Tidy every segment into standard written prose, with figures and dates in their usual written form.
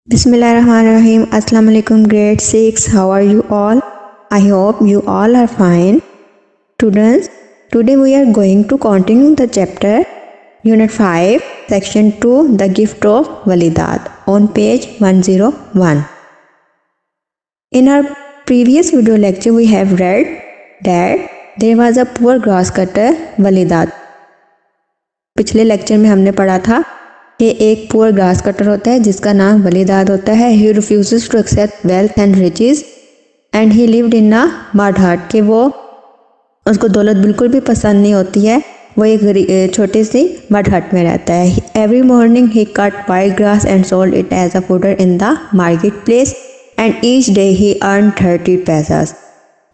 Bismillahirrahmanirrahim. Assalamu alaikum grade 6. How are you all? I hope you all are fine. Students, today we are going to continue the chapter Unit 5 Section 2 The Gift of Walidat on page 101. In our previous video lecture we have read that there was a poor grass cutter Walidat. पिछले lecture में हमने पढ़ा था कि एक poor grass cutter होता है जिसका नाम वलीदाद होता है. He refuses to accept wealth and riches and he lived in a mud hut. कि वो उसको दौलत बिल्कुल भी पसंद नहीं होती है, वो एक छोटी सी मड हट में रहता है. Every morning he cut white grass and sold it as a fodder in the market place and each day he earn 30 paisas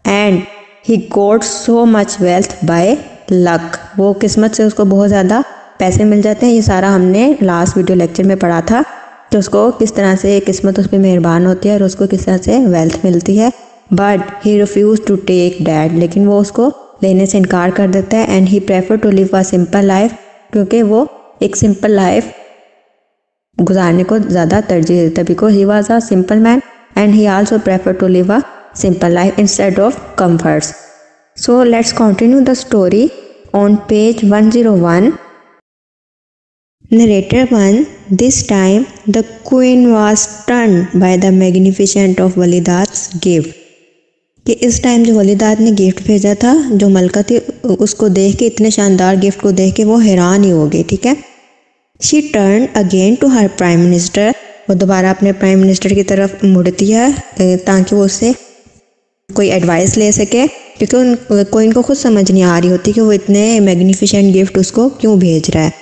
and he got so much wealth by luck. वो किस्मत से उसको बहुत ज़्यादा पैसे मिल जाते हैं. ये सारा हमने लास्ट वीडियो लेक्चर में पढ़ा था कि उसको किस तरह से किस्मत उस पर मेहरबान होती है और उसको किस तरह से वेल्थ मिलती है. But he refuse to take that, लेकिन वो उसको लेने से इनकार कर देता है. And he prefer to live a simple life, क्योंकि वो एक सिंपल लाइफ गुजारने को ज़्यादा तरजीह देता है. Because he was a simple man and he also prefer to live a simple life instead of comforts. So let's continue the story on page 101. Narrator 1. This time the queen was stunned by the magnificence of वलीदात's gift. कि इस time जो वलीदात ने gift भेजा था, जो मलका थी, उसको देख के, इतने शानदार गिफ्ट को देख के वो हैरान ही हो गई. ठीक है. She turned again to her prime minister. वो दोबारा अपने प्राइम मिनिस्टर की तरफ मुड़ती है ताकि वो उससे कोई एडवाइस ले सके, क्योंकि कोई को खुद समझ नहीं आ रही होती कि वो इतने मैग्निफिसेंट गिफ्ट उसको क्यों भेज रहा है.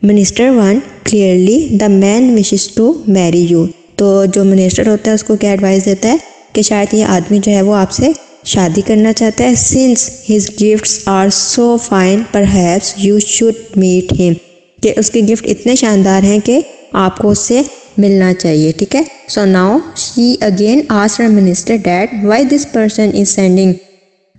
Minister 1. Clearly the man wishes to marry you. तो जो मिनिस्टर होता है उसको क्या एडवाइस देता है कि शायद ये आदमी जो है वो आपसे शादी करना चाहता है. Since his gifts are so fine perhaps you should meet him. कि उसके गिफ्ट इतने शानदार हैं कि आपको उससे मिलना चाहिए. ठीक है. So now she again asked her minister that why this person is sending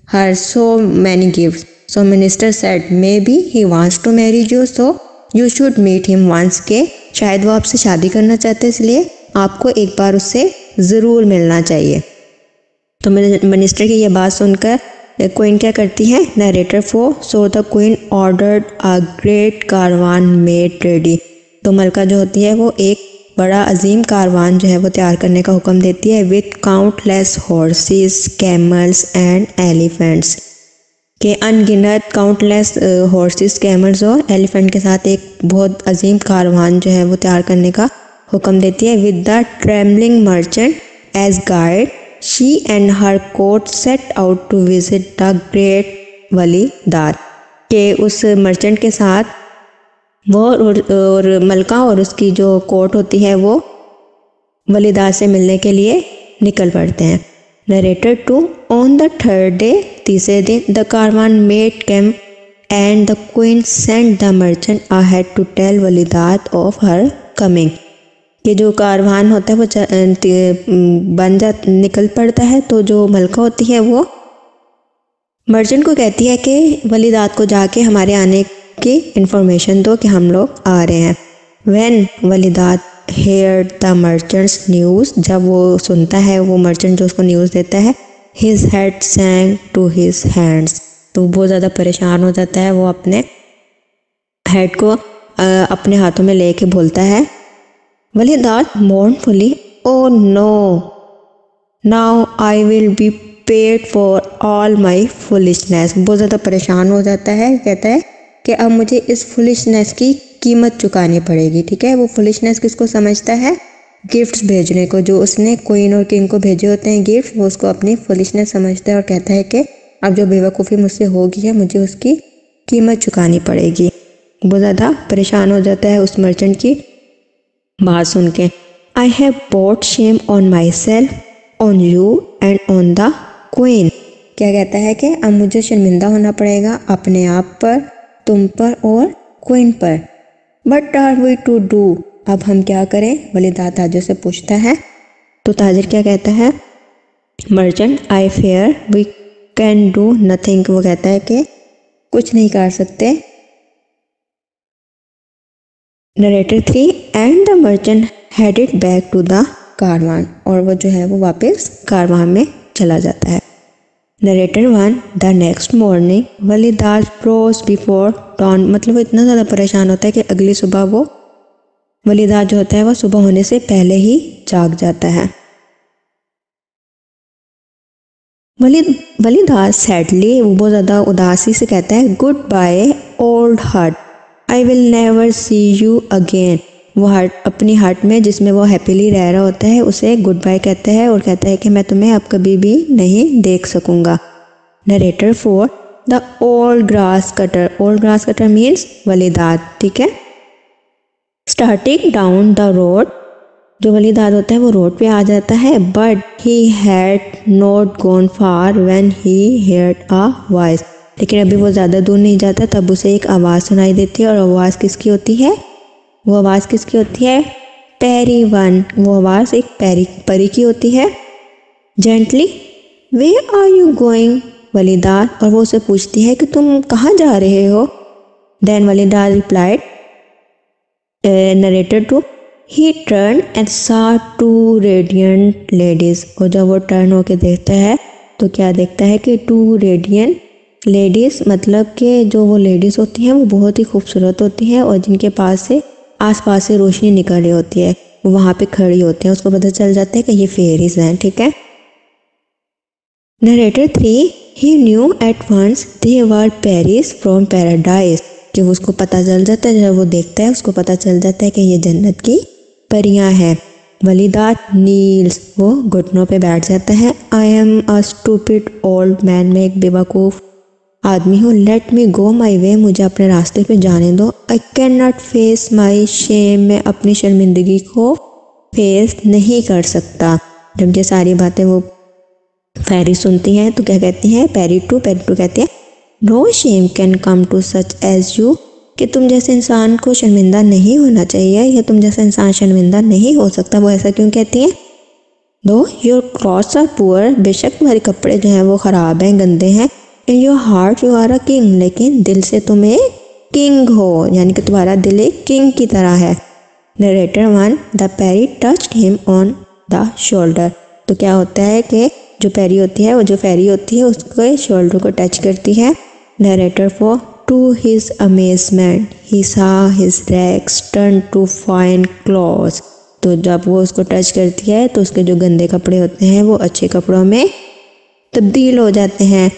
her so many gifts. So minister said maybe he wants to marry you, so you should meet him once. के शायद वो आपसे शादी करना चाहते हैं, इसलिए आपको एक बार उससे ज़रूर मिलना चाहिए. तो मिनिस्टर की ये बात सुनकर क्वीन क्या करती है. Narrator 4. So the queen ordered a great caravan made ready. तो मलका जो होती है वो एक बड़ा अजीम कारवान जो है वो तैयार करने का हुक्म देती है. With countless horses, camels and elephants. के अनगिनत काउंटलेस हॉर्सेस, कैमल्स और एलिफेंट के साथ एक बहुत अजीम कारवान जो है वो तैयार करने का हुक्म देती है. With the travelling merchant as guide she and her court set out to visit the great Walidat. के उस मर्चेंट के साथ वो और मलका और उसकी जो कोर्ट होती है वो वलीदात से मिलने के लिए निकल पड़ते हैं. Narrator 2. On the third day, तीसरे दिन, the caravan made camp and the queen sent the merchant ahead to tell Walidat of her coming. कि जो कारवान होता है वो निकल पड़ता है, तो जो मलका होती है वो मर्चेंट को कहती है कि वलीदात को जाके हमारे आने की इंफॉर्मेशन दो कि हम लोग आ रहे हैं. When Walidat heard the merchant's news, जब वो सुनता है, वो मर्चेंट जो उसको न्यूज़ देता है, his head sank to his hands. तो बहुत ज़्यादा परेशान हो जाता है. वो अपने हेड को अपने हाथों में लेके बोलता है. Walidat mournfully. Oh no, now I will be paid for all my foolishness. बहुत ज़्यादा परेशान हो जाता है. कहता है कि अब मुझे इस फुलिशनेस की कीमत चुकानी पड़ेगी. ठीक है. वो फुलिशनेस किसको समझता है? गिफ्ट्स भेजने को. जो उसने क्वीन और किंग को भेजे होते हैं गिफ्ट, वो उसको अपनी फुलिशनेस समझता है और कहता है कि अब जो बेवकूफ़ी मुझसे होगी है, मुझे उसकी कीमत चुकानी पड़ेगी. बहुत ज़्यादा परेशान हो जाता है उस मर्चेंट की बात सुन के. I have bought shame on my self, on you and on the queen. क्या कहता है कि अब मुझे शर्मिंदा होना पड़ेगा अपने आप पर, तुम पर और क्वीन पर. But are we to do. अब हम क्या करें? वलीदात ताजर से पूछता है. तो ताजर क्या कहता है? Merchant I fear we can do nothing. वो कहता है कि कुछ नहीं कर सकते. Narrator 3. And the merchant headed back to the caravan, और वो जो है वो वापस कारवान में चला जाता है। Narrator 1, the next morning Walidat rose before dawn, मतलब वो इतना ज़्यादा परेशान होता है कि अगली सुबह वो वलीदात जो होता है वो सुबह होने से पहले ही जाग जाता है। वलीदात सैडली, वो बहुत ज़्यादा उदासी से कहता है, गुड बाय ओल्ड हट, I will never see you again. वो हट, अपनी हट में जिसमें वो हैप्पीली रह रहा होता है, उसे गुड बाय कहता है और कहता है कि मैं तुम्हें अब कभी भी नहीं देख सकूंगा। Narrator 4, the old grass cutter, old grass cutter means Walidat, ठीक है। स्टार्टिंग डाउन द रोड, जो वलीदात होता है वो रोड पे आ जाता है, but he had not gone far when he heard a voice, लेकिन अभी वो ज़्यादा दूर नहीं जाता तब उसे एक आवाज़ सुनाई देती है, और आवाज़ किसकी होती है? वो आवाज़ किसकी होती है? पैरी वन, वो आवाज़ एक परी की होती है। Gently, where are you going Walidat, और वो उसे पूछती है कि तुम कहाँ जा रहे हो। Then Walidat replied, narrator 2, he turn and saw two radiant ladies, और जब वो टर्न होके देखता है तो क्या देखता है कि टू रेडियंट लेडीज़, मतलब कि जो वो लेडीज़ होती हैं वो बहुत ही खूबसूरत होती हैं और जिनके पास से आसपास से रोशनी निकल रही होती है, वो वहाँ पे खड़ी होती हैं। उसको पता चल जाता है कि ये फेरीज हैं, ठीक है। Narrator 3, he knew at once they were peris from paradise, कि उसको पता चल जाता है, जब वो देखता है उसको पता चल जाता है कि ये जन्नत की परियां हैं। वलीदात नील्स, वो घुटनों पे बैठ जाता है। आई am a stupid old man, मैं एक बेवकूफ़ आदमी हूँ। लेट मी गो माई वे, मुझे अपने रास्ते पे जाने दो। I can not face my shame, मैं अपनी शर्मिंदगी को फेस नहीं कर सकता। जब ये सारी बातें वो पैरी सुनती हैं तो क्या कहती हैं? पैरी टू कहती है, no shame can come to such as you, कि तुम जैसे इंसान को शर्मिंदा नहीं होना चाहिए, या तुम जैसा इंसान शर्मिंदा नहीं हो सकता। वो ऐसा क्यों कहती हैं? दो योर क्लॉथ्स आर पुअर, बेशक तुम्हारे कपड़े जो हैं वो ख़राब हैं, गंदे हैं। In your heart you are a king, लेकिन दिल से तुम एक किंग हो, यानी कि तुम्हारा दिल एक किंग की तरह है। Narrator 1, the fairy touched him on the shoulder, तो क्या होता है कि जो पैरी होती है, वो जो फेरी होती है उसके शोल्डर को टच करती है। Narrator 4, to his amazement he saw his rags turn to fine clothes, तो जब वो उसको टच करती है तो उसके जो गंदे कपड़े होते हैं वो अच्छे कपड़ों में तब्दील हो जाते हैं।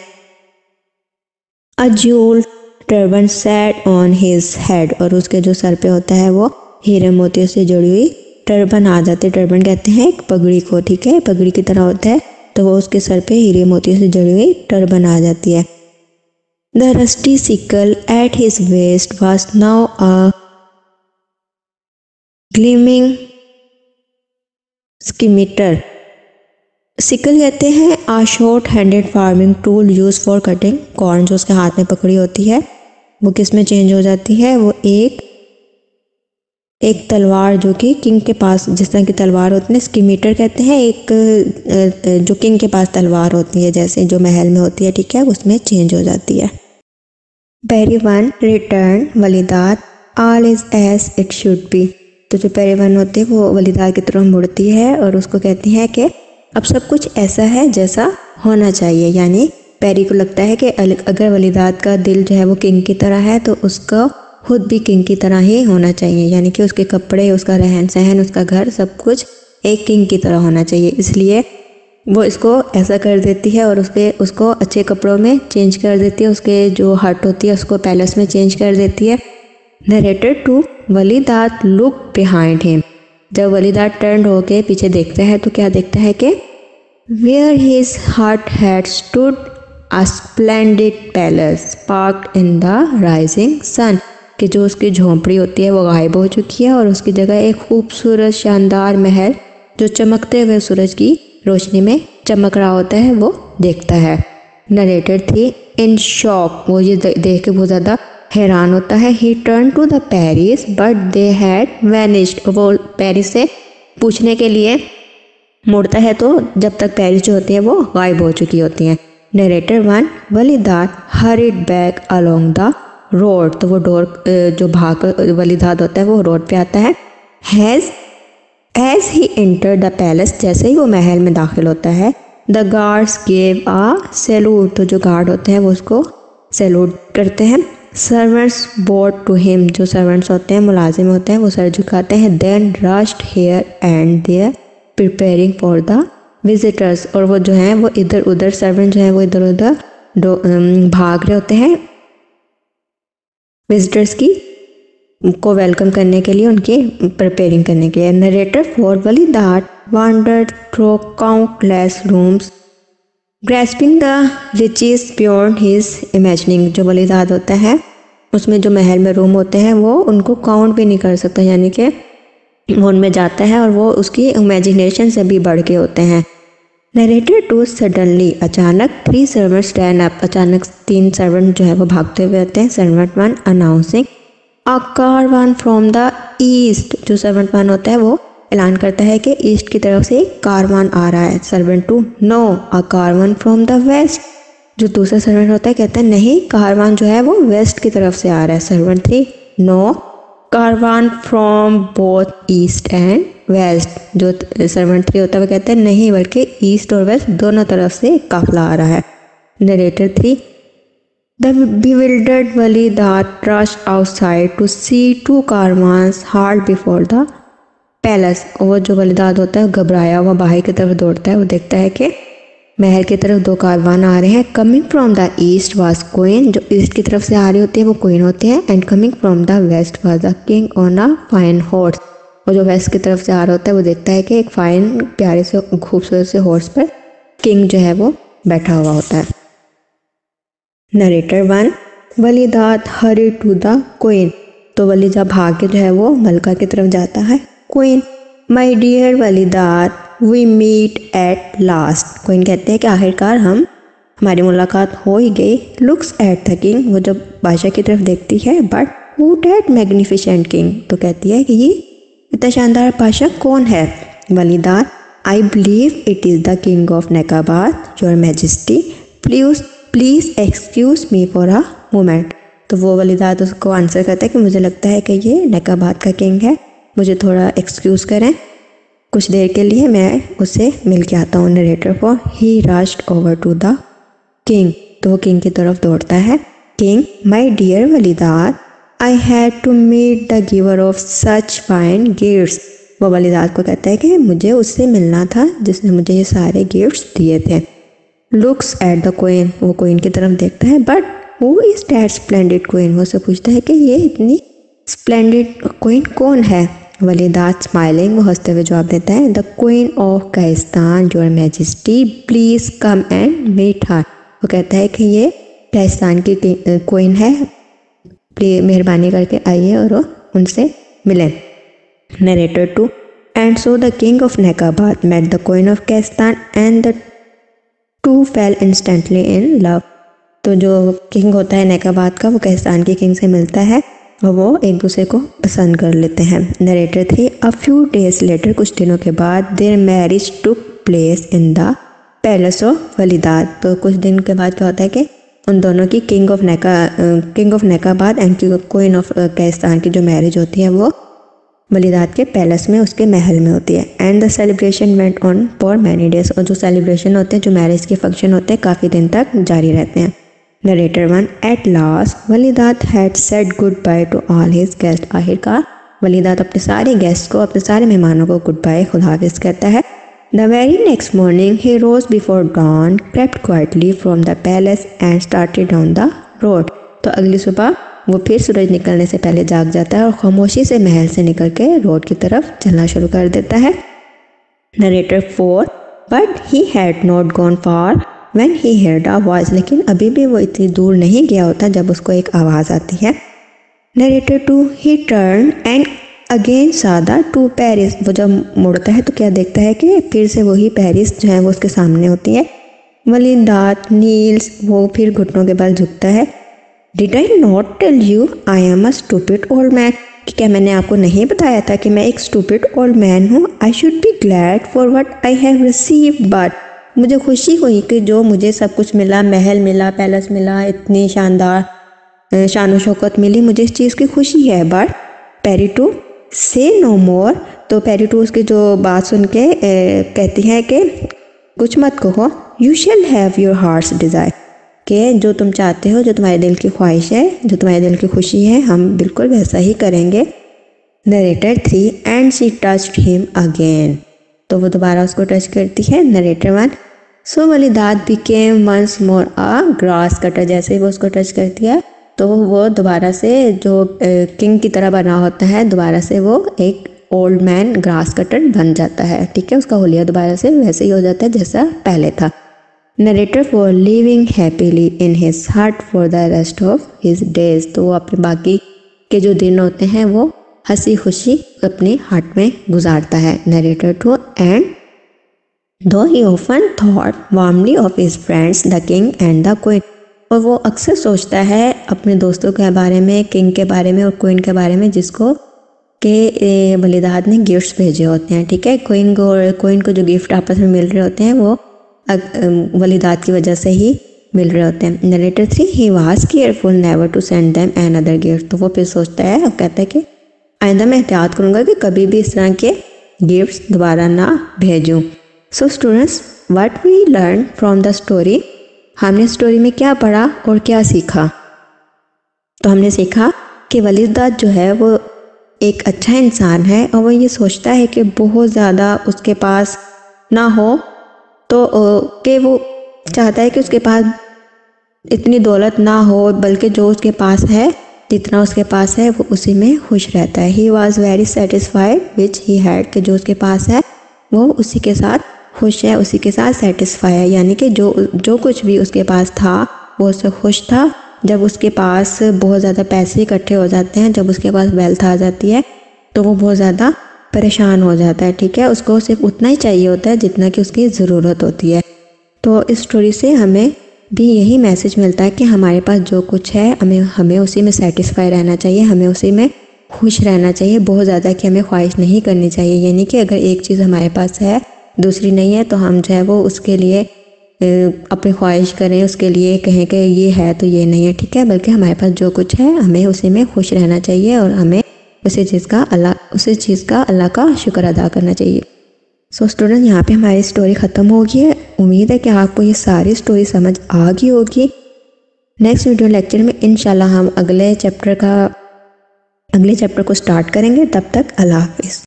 A jewel turban set on his head, और उसके जो सर पे होता है वो हीरे मोतियों से जुड़ी हुई टर्बन आ जाती है। टर्बन कहते हैं एक पगड़ी को, ठीक है, पगड़ी की तरह होता है, तो वो उसके सर पे हीरे मोतियों से जुड़ी हुई टर्बन आ जाती है। The rusty sickle at his waist was now a gleaming scimitar, sickle कहते हैं a short handed farming tool use for cutting corn, जो उसके हाथ में पकड़ी होती है वो किस में चेंज हो जाती है? वो एक तलवार जो कि किंग के पास, जिस तरह की तलवार होती है, स्कीमीटर कहते हैं एक जो किंग के पास तलवार होती है, जैसे जो महल में होती है, ठीक है, उसमें चेंज हो जाती है। Peri 1 return Walidat all is as it should be, तो जो पैरी 1 होती है वो वलीदात की तरफ मुड़ती है और उसको कहती है कि अब सब कुछ ऐसा है जैसा होना चाहिए। यानी पैरी को लगता है कि अगर वलीदात का दिल जो है वो किंग की तरह है तो उसका खुद भी किंग की तरह ही होना चाहिए, यानी कि उसके कपड़े, उसका रहन सहन, उसका घर, सब कुछ एक किंग की तरह होना चाहिए। इसलिए वो इसको ऐसा कर देती है और उसको अच्छे कपड़ों में चेंज कर देती है, उसके जो हट होती है उसको पैलेस में चेंज कर देती है। नरेटर 2, वलीदात लुक बिहाइंड हिम, जब वलीदात टर्न होके पीछे देखता है तो क्या देखता है कि where his hut had stood a splendid palace parked in the rising sun, कि जो उसकी झोंपड़ी होती है वो गायब हो चुकी है और उसकी जगह एक खूबसूरत शानदार महल जो चमकते हुए सूरज की रोशनी में चमक रहा होता है वो देखता है। नरेटर 3 इन शॉक, वो ये देख के बहुत ज़्यादा हैरान होता है। He turn to the fairies but they had vanished, वो पेरिस से पूछने के लिए मुड़ता है तो जब तक पेरिस जो होती है वो गायब हो चुकी होती हैं। Narrator 1, Walidat hurried back along the road, तो वो जो भाग वलीदात होता है वो रोड पे आता है। Has as he enter the palace, जैसे ही वो महल में दाखिल होता है, the guards gave a salute, तो जो गार्ड होते हैं वो उसको सैल्यूट करते हैं। सर्वेंट्स बोट टू हिम, जो सर्वेंट्स होते हैं, मुलाजिम होते हैं, वो सर झुकाते हैं। Then rushed here and there preparing for the visitors, और वो जो हैं वो इधर उधर, सर्वेंट जो हैं वो इधर उधर भाग रहे होते हैं विजिटर्स की को वेलकम करने के लिए, उनकी प्रिपेयरिंग करने के लिए। Narrator four Walidat wandered through countless rooms grasping the riches beyond his imagining, जो वलीदात होता है उसमें जो महल में रूम होते हैं वो उनको काउंट भी नहीं कर सकता, यानी कि वो उनमें जाता है और वो उसकी इमेजिनेशन से भी बढ़ के होते हैं। नरेटर टू सडनली, अचानक 3 सर्वेंट्स स्टैंड अप, अचानक 3 सर्वेंट जो है वो भागते हुए आते हैं। Servant 1 announcing a caravan from the east, जो सर्वेंट 1 होता है वो ऐलान करता है कि ईस्ट की तरफ से एक कारवान आ रहा है। Servant 2 no a caravan from the west, जो दूसरा सर्वेंट होता है कहता है नहीं, कारवान जो है वो वेस्ट की तरफ से आ रहा है। Servant 3 no caravan from both east and west, जो सर्वेंट 3 होता है वो कहते हैं नहीं, बल्कि ईस्ट और वेस्ट दोनों तरफ से काफिला आ रहा है। Narrator 3 The bewildered Walidat rushed outside to see 2 caravans halt before the palace, वो जो वलीदात होता है घबराया हुआ बाहर की तरफ दौड़ता है। वो देखता है कि महल की तरफ 2 कारवान आ रहे हैं। Coming from the east was queen, जो ईस्ट की तरफ से आ रही होती है वो क्वीन होती है। And coming from the west was the king on a fine horse, और जो वेस्ट की तरफ से आ रहा होता है वो देखता है कि एक फाइन प्यारे से खूबसूरत से हॉर्स पर किंग जो है वो बैठा हुआ होता है। Narrator 1 Walidat hurry to the queen, तो वलीदा भाग के जो है वो मलका की तरफ जाता है। Queen my dear Walidat we meet at last, queen कहते हैं कि आखिरकार हमारी मुलाकात हो ही गई। लुक्स एट द किंग, वो जब बादशाह की तरफ देखती है, but who that magnificent king, तो कहती है कि ये इतना शानदार बादशाह कौन है। Walidat I believe it is the king of Nekabad your majesty, please excuse me for a moment, तो वो वलीदात उसको आंसर करता है कि मुझे लगता है कि ये नेकाबाद का किंग है, मुझे थोड़ा एक्सक्यूज़ करें, कुछ देर के लिए मैं उससे मिल के आता हूँ। Narrator four he rushed over to the king, तो वो किंग की तरफ दौड़ता है। King my dear Walidat I had to meet the giver of such fine gifts, वो वलीदात को कहता है कि मुझे उससे मिलना था जिसने मुझे ये सारे गिफ्ट्स दिए थे। लुक्स एट द क्वीन, वो क्वीन की तरफ देखता है। But who is that splendid queen, वो उससे पूछता है कि ये इतनी स्प्लेंडिड क्वीन कौन है। वलीदात स्माइलिंग, वो हंसते हुए जवाब देता है the queen of Kaistan your majesty please come and meet her, वो कहता है कि ये कायस्तान की क्वीन है, प्लीज मेहरबानी करके आइए और उनसे मिलें। Narrator 2 and so the king of Nekabad met the queen of Kaistan and the 2 fell instantly in love, तो जो किंग होता है नेकाबाद का वो कायस्तान के किंग से मिलता है और वो एक दूसरे को पसंद कर लेते हैं। Narrator 3 a few days later, कुछ दिनों के बाद their marriage took place in the palace of Walidat, तो कुछ दिन के बाद क्या होता है कि उन दोनों की king of Nekabad and queen of Kaistan की जो मैरिज होती है वो वलीदात के पैलेस में, उसके महल में होती है। And the celebration went on for many days, और जो सेलिब्रेशन होते हैं, जो मैरिज के फंक्शन होते हैं, काफ़ी दिन तक जारी रहते हैं। Narrator 1 at last Walidat had said goodbye to all his guest, आखिरकार वलीदात अपने सारे गेस्ट को, अपने सारे मेहमानों को गुड बाय, खुदा हाफिज़ कहता है। The very next morning he rose before dawn, crept quietly from the palace and started down the road, तो अगली सुबह वो फिर सूरज निकलने से पहले जाग जाता है और खामोशी से महल से निकल के रोड की तरफ चलना शुरू कर देता है। Narrator 4 but he had not gone far when he heard a voice, लेकिन अभी भी वो इतनी दूर नहीं गया होता जब उसको एक आवाज़ आती है। Narrator 2 he turn and again saw the 2 Paris, वो जब मुड़ता है तो क्या देखता है कि फिर से वही पेरिस जो है वो उसके सामने होती है। वलीदात नील्स, वो फिर घुटनों के बल झुकता है। Did I not tell you I am a stupid old man, कि क्या मैंने आपको नहीं बताया था कि मैं एक स्टूपिड ओल्ड मैन हूँ। I should be glad for what I have received, but मुझे खुशी हुई कि जो मुझे सब कुछ मिला, महल मिला, पैलेस मिला, इतनी शानदार शान शौकत मिली, मुझे इस चीज़ की खुशी है। बट पेरी टू से नो मोर, तो पैरी टू उसकी जो बात सुन के कहती है कि कुछ मत कहो। You shall have your hearts desire, कि जो तुम चाहते हो, जो तुम्हारे दिल की ख्वाहिश है, जो तुम्हारे दिल की खुशी है, हम बिल्कुल वैसा ही करेंगे। Narrator 3 and she touched him again, तो वो दोबारा उसको टच करती है। Narrator 1 so Walidat became once more a grass cutter, जैसे ही वो उसको टच करती है तो वो दोबारा से जो किंग की तरह बना होता है, दोबारा से वो एक ओल्ड मैन ग्रास कटर बन जाता है। ठीक है, उसका होलिया दोबारा से वैसे ही हो जाता है जैसा पहले था। Narrator 4 living happily in his heart for the rest of his days, तो वो अपने बाकी के जो दिन होते हैं वो हंसी खुशी अपने हार्ट में गुजारता है। नरेटर 2 एंड दो ही often thought warmly of his friends the king and the queen, और वो अक्सर सोचता है अपने दोस्तों के बारे में, किंग के बारे में और क्वीन के बारे में, जिसको के वलीदात ने गिफ्ट्स भेजे होते हैं। ठीक है, क्वीन और क्वीन को जो गिफ्ट आपस में मिल रहे होते हैं वो वलीदात की वजह से ही मिल रहे होते हैं। Narrator 3 he was careful never to send them another gift, तो वो फिर सोचता है और कहता है कि आइंदा मैं एहतियात करूँगा कि कभी भी इस तरह के गिफ्ट्स दोबारा ना भेजूँ। So students, what we learn from the story, हमने स्टोरी में क्या पढ़ा और क्या सीखा? तो हमने सीखा कि वलीदात जो है वो एक अच्छा इंसान है और वो ये सोचता है कि बहुत ज़्यादा उसके पास ना हो, तो कि वो चाहता है कि उसके पास इतनी दौलत ना हो, बल्कि जो उसके पास है, जितना उसके पास है वो उसी में खुश रहता है। He was very satisfied which he had, कि जो उसके पास है वो उसी के साथ खुश है, उसी के साथ सेटिस्फाई है, यानी कि जो कुछ भी उसके पास था वो उससे खुश था। जब उसके पास बहुत ज़्यादा पैसे इकट्ठे हो जाते हैं, जब उसके पास वेल्थ आ जाती है तो वो बहुत ज़्यादा परेशान हो जाता है। ठीक है, उसको सिर्फ उतना ही चाहिए होता है जितना कि उसकी ज़रूरत होती है। तो इस स्टोरी से हमें भी यही मैसेज मिलता है कि हमारे पास जो कुछ है हमें उसी में सेटिस्फाई रहना चाहिए, हमें उसी में खुश रहना चाहिए। बहुत ज़्यादा कि हमें ख्वाहिश नहीं करनी चाहिए, यानी कि अगर एक चीज़ हमारे पास है दूसरी नहीं है तो हम जो है वो उसके लिए अपनी ख्वाहिश करें, उसके लिए कहें कि ये है तो ये नहीं है। ठीक है, बल्कि हमारे पास जो कुछ है हमें उसी में खुश रहना चाहिए और हमें उसी चीज़ का अल्लाह का शुक्र अदा करना चाहिए। सो स्टूडेंट, यहाँ पे हमारी स्टोरी ख़त्म हो गई है। उम्मीद है कि आपको ये सारी स्टोरी समझ आ गई होगी। नेक्स्ट वीडियो लेक्चर में इंशाल्लाह हम अगले चैप्टर को स्टार्ट करेंगे। तब तक अल्लाह हाफिज़।